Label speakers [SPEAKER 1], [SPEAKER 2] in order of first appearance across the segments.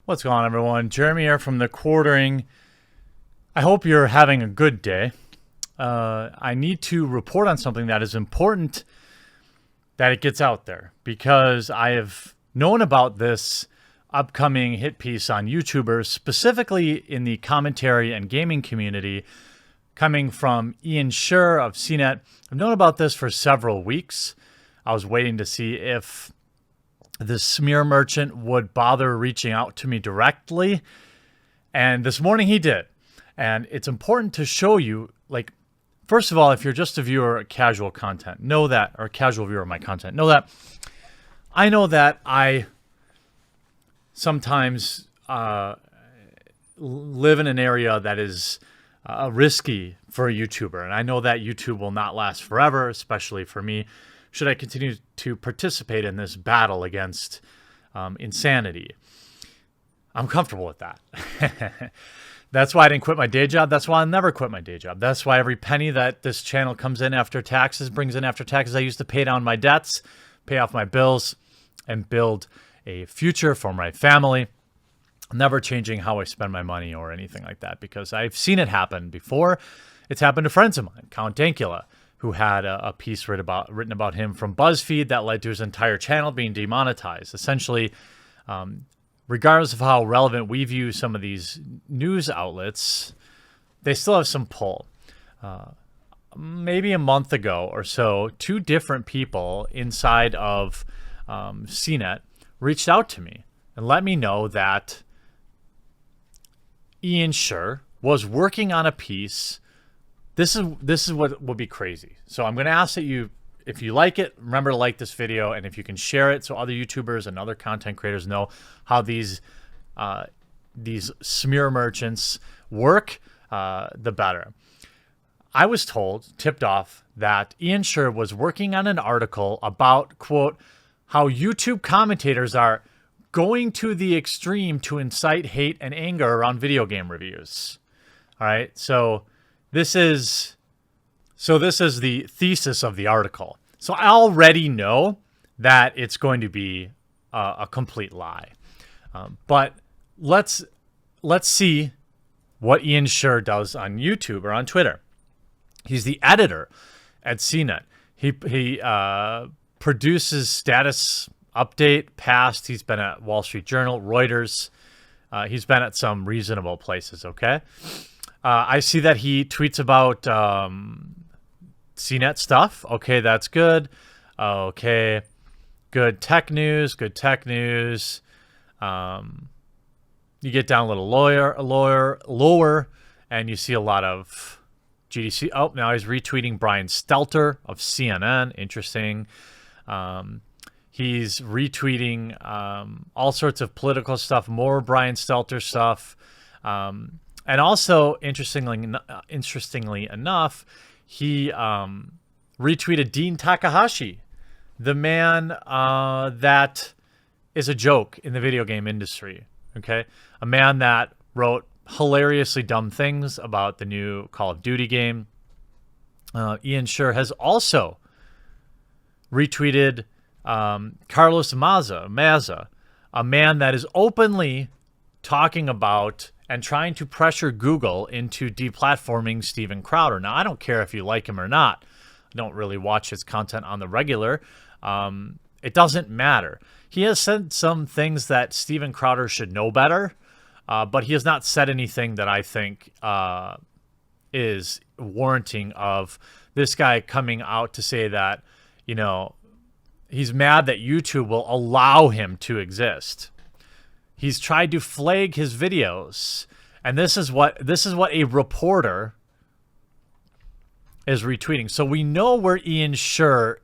[SPEAKER 1] What's going on, everyone? Jeremy here from The Quartering. I hope you're having a good day. I need to report on something that is important that it gets out there because I have known about this upcoming hit piece on YouTubers, specifically in the commentary and gaming community, coming from Ian Scher of CNET. I've known about this for several weeks. I was waiting to see if the smear merchant would bother reaching out to me directly. And this morning he did. And it's important to show you, like, first of all, if you're just a viewer of casual content, know that, or a casual viewer of my content, know that I sometimes live in an area that is risky for a YouTuber. And I know that YouTube will not last forever, especially for me, should I continue to participate in this battle against insanity. I'm comfortable with that. That's why I didn't quit my day job. That's why I'll never quit my day job. That's why every penny that this channel comes in after taxes, brings in after taxes, I use to pay down my debts, pay off my bills, and build a future for my family. Never changing how I spend my money or anything like that, because I've seen it happen before. It's happened to friends of mine, Count Dankula, who had a piece written about him from BuzzFeed that led to his entire channel being demonetized. Essentially, regardless of how relevant we view some of these news outlets, they still have some pull. Maybe a month ago or so, two different people inside of CNET reached out to me and let me know that Ian Scher was working on a piece. This is what will be crazy. So I'm going to ask that you, if you like it, remember to like this video, and if you can share it so other YouTubers and other content creators know how these smear merchants work, the better. I was tipped off, that Ian Scher was working on an article about, quote, how YouTube commentators are going to the extreme to incite hate and anger around video game reviews. All right, so this is the thesis of the article. So I already know that it's going to be a complete lie. But let's see what Ian Scher does on YouTube or on Twitter. He's the editor at CNET. He produces status update past. He's been at Wall Street Journal, Reuters. He's been at some reasonable places, okay? I see that he tweets about CNET stuff. Okay, that's good. Okay, good tech news. Good tech news. You get down a little lower, and you see a lot of GDC. Oh, now he's retweeting Brian Stelter of CNN. Interesting. He's retweeting all sorts of political stuff, more Brian Stelter stuff. And also, interestingly enough, he retweeted Dean Takahashi, the man that is a joke in the video game industry. Okay, a man that wrote hilariously dumb things about the new Call of Duty game. Ian Scher has also retweeted Carlos Maza, a man that is openly talking about and trying to pressure Google into deplatforming Steven Crowder. Now, I don't care if you like him or not. I don't really watch his content on the regular. It doesn't matter. He has said some things that Steven Crowder should know better, but he has not said anything that I think is warranting of this guy coming out to say that, you know, he's mad that YouTube will allow him to exist. He's tried to flag his videos, and this is what a reporter is retweeting. So we know where Ian Scher,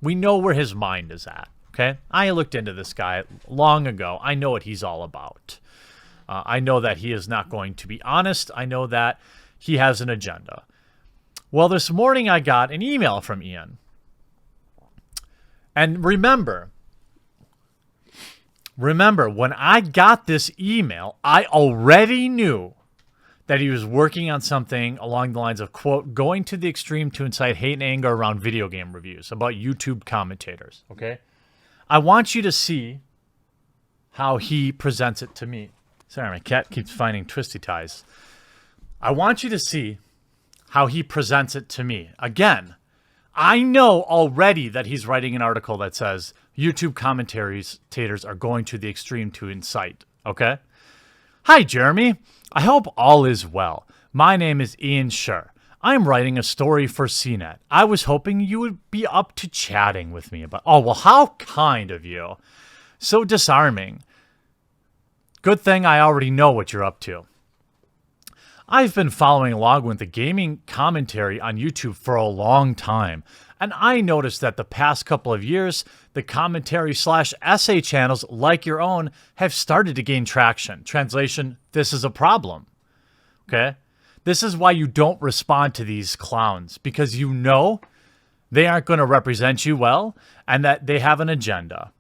[SPEAKER 1] we know where his mind is at. Okay, I looked into this guy long ago. I know what he's all about. I know that he is not going to be honest. I know that he has an agenda. Well, this morning I got an email from Ian, and remember, when I got this email, I already knew that he was working on something along the lines of, quote, going to the extreme to incite hate and anger around video game reviews, about YouTube commentators, okay? I want you to see how he presents it to me. Sorry, my cat keeps finding twisty ties. I want you to see how he presents it to me. Again, I know already that he's writing an article that says YouTube commentators are going to the extreme to incite. Okay? Hi, Jeremy. I hope all is well. My name is Ian Schur. I'm writing a story for CNET. I was hoping you would be up to chatting with me about... Oh, well, how kind of you. So disarming. Good thing I already know what you're up to. I've been following along with the gaming commentary on YouTube for a long time, and I noticed that the past couple of years, the commentary/essay channels like your own have started to gain traction. Translation, this is a problem. Okay? This is why you don't respond to these clowns, because you know they aren't going to represent you well and that they have an agenda.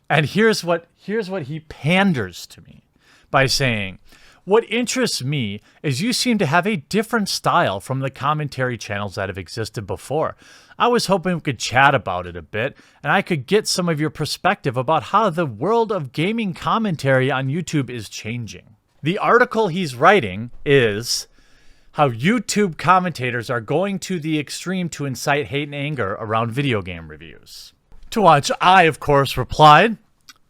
[SPEAKER 1] And here's what he panders to me by saying, what interests me is you seem to have a different style from the commentary channels that have existed before. I was hoping we could chat about it a bit, and I could get some of your perspective about how the world of gaming commentary on YouTube is changing. The article he's writing is how YouTube commentators are going to the extreme to incite hate and anger around video game reviews. To which I, of course, replied,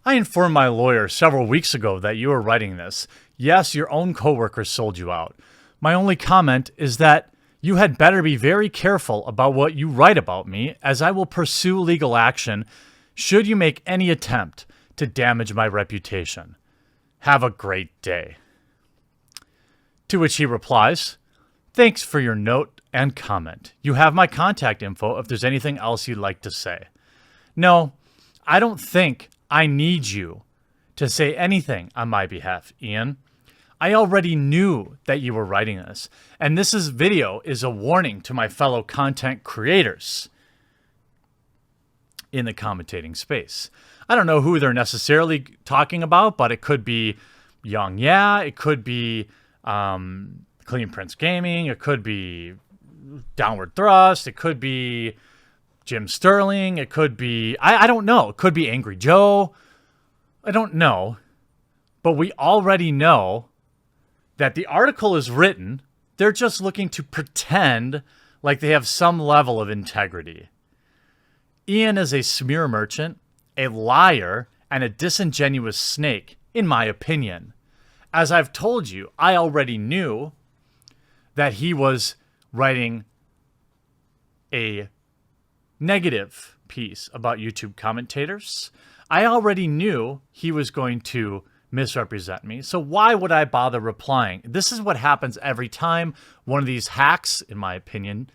[SPEAKER 1] I informed my lawyer several weeks ago that you were writing this. Yes, your own coworkers sold you out. My only comment is that you had better be very careful about what you write about me, as I will pursue legal action should you make any attempt to damage my reputation. Have a great day. To which he replies, thanks for your note and comment. You have my contact info if there's anything else you'd like to say. No, I don't think I need you to say anything on my behalf, Ian. I already knew that you were writing this, and this video is a warning to my fellow content creators in the commentating space. I don't know who they're necessarily talking about, but it could be Young Yeah, it could be Clean Prince Gaming, it could be Downward Thrust, it could be Jim Sterling, it could be, I don't know, it could be Angry Joe. I don't know, but we already know that the article is written. They're just looking to pretend like they have some level of integrity. Ian is a smear merchant, a liar, and a disingenuous snake, in my opinion. As I've told you, I already knew that he was writing a negative piece about YouTube commentators. I already knew he was going to misrepresent me, so why would I bother replying? This is what happens every time one of these hacks, in my opinion,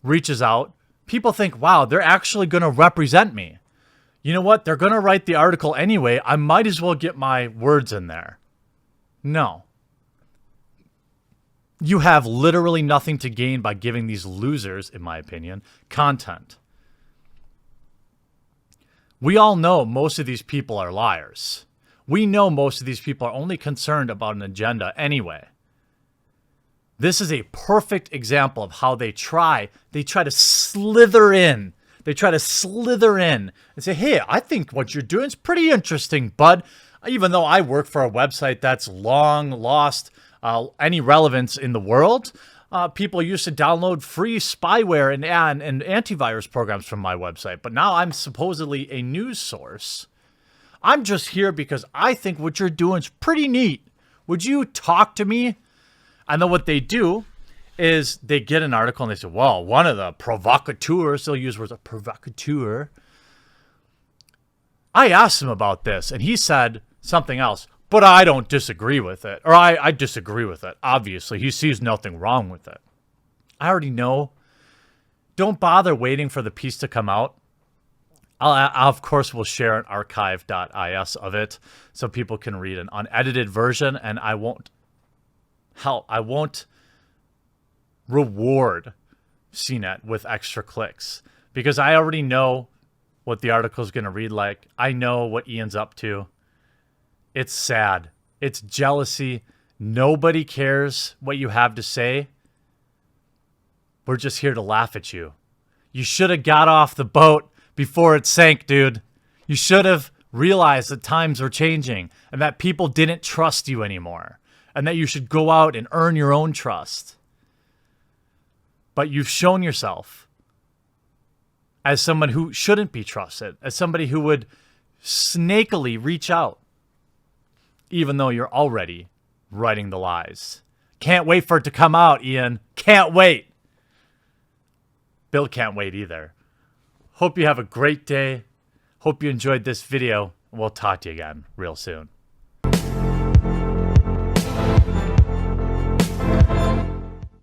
[SPEAKER 1] reaches out. People think, wow, they're actually going to represent me. You know what? They're going to write the article anyway. I might as well get my words in there. No. You have literally nothing to gain by giving these losers, in my opinion, content. We all know most of these people are liars. We know most of these people are only concerned about an agenda anyway. This is a perfect example of how they try to slither in. They try to slither in and say, hey, I think what you're doing is pretty interesting, bud. Even though I work for a website that's long lost any relevance in the world, people used to download free spyware and antivirus programs from my website. But now I'm supposedly a news source. I'm just here because I think what you're doing is pretty neat. Would you talk to me? And then what they do is they get an article and they say, well, one of the provocateurs, they'll use words like provocateur. I asked him about this and he said something else, but I don't disagree with it. Or I disagree with it. Obviously, he sees nothing wrong with it. I already know. Don't bother waiting for the piece to come out. I of course, will share an archive.is of it so people can read an unedited version, and I won't reward CNET with extra clicks because I already know what the article is going to read like. I know what Ian's up to. It's sad. It's jealousy. Nobody cares what you have to say. We're just here to laugh at you. You should have got off the boat before it sank, dude. You should have realize that times were changing and that people didn't trust you anymore and that you should go out and earn your own trust. But you've shown yourself as someone who shouldn't be trusted, as somebody who would snakily reach out, even though you're already writing the lies. Can't wait for it to come out, Ian. Can't wait. Bill can't wait either. Hope you have a great day. Hope you enjoyed this video. We'll talk to you again real soon.